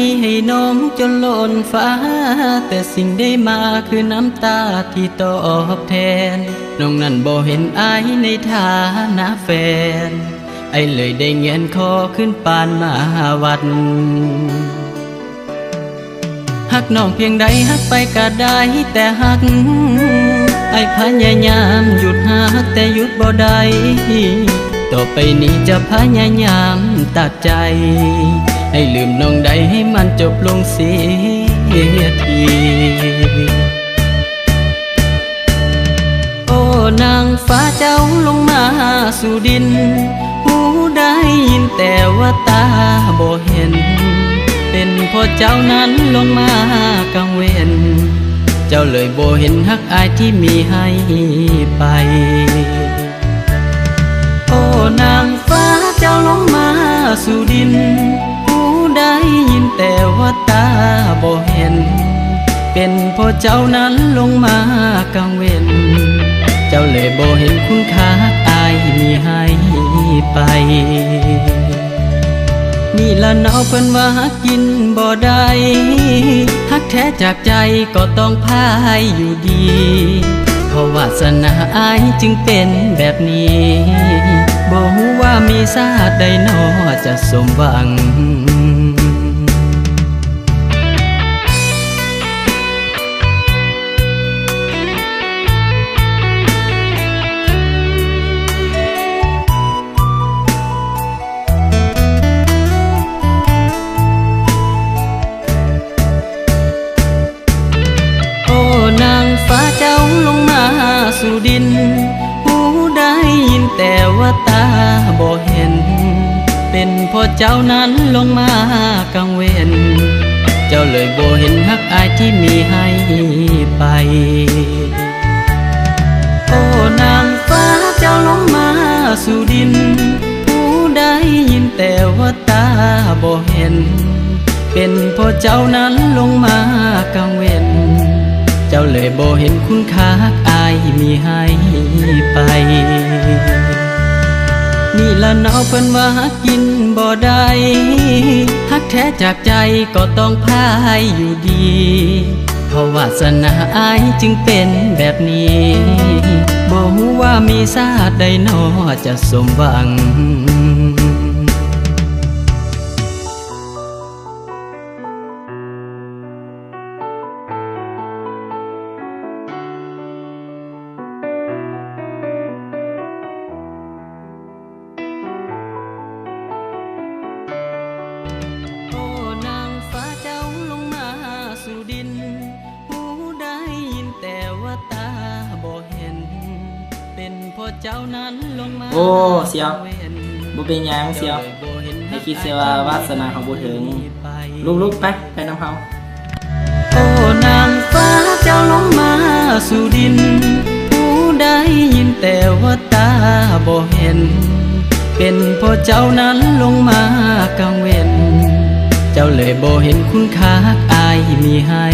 มีให้น้องจนล้นฟ้าแต่สิ่งได้มาคือน้ำตาที่ตอบแทนน้องนั้นบ่เห็นอายในฐานะแฟนไอเลยได้เงียนคอขึ้นปานมาวัดหักน้องเพียงใดหักไปก็ได้แต่หักไอพยายามหยุดหักแต่หยุดบ่ได้ต่อไปนี้จะพยายามตัดใจให้ลืมน้องใดให้มันจบลงเสียทีโอ้นางฟ้าเจ้าลงมาสู่ดินหูได้ยินแต่ว่าตาบ่เห็นเป็นเพราะเจ้านั้นลงมากังเวรเจ้าเลยบ่เห็นฮักอายที่มีให้ไปโอ้นางฟ้าเจ้าลงมาสู่ดินหูได้ยินแต่ว่าตาบ่เห็นเป็นเพราะเจ้านั้นลงมากังเวรเจ้าเลยบ่เห็นคุณค่าอายมีให้ไปนี่ละเนาะเพิ่นว่าฮักกินบ่ได้ฮักแท้จากใจก็ต้องพายอยู่ดีเพราะวาสนาอายจึงเป็นแบบนี้บ่ฮู้ว่ามีชาติใดน้อจะสมหวังสู่ดินหูได้ยินแต่ว่าตาบ่เห็นเป็นเพราะเจ้านั้นลงมากังเวรเจ้าเลยบ่เห็นฮักอายที่มีให้ไปโอ้นางฟ้าเจ้าลงมาสู่ดินหูได้ยินแต่ว่าตาบ่เห็นเป็นเพราะเจ้านั้นลงมากังเวรเจ้าเลยบ่เห็นคุณค่าอายมีให้ไปนี่ละเนาะเพิ่นว่าฮักกินบ่ได้ฮักแท้จากใจก็ต้องพายอยู่ดีเพราะวาสนาอายจึงเป็นแบบนี้บ่ฮู้ว่ามีชาติใดน้อจะสมหวังเจ้านั้นลงมาโอ้เสียวบ่เป็นหยังเสียวให้คิดเสียว่าวาสนาของบ่ถึงลุกๆไปนำเฮาโอ้นางฟ้าเจ้าลงมาสู่ดินหูได้ยินแต่ว่าตาบ่เห็นเป็นเพราะเจ้านั้นลงมากังเวรเจ้าเลยบ่เห็นคุณค่าอายมีให้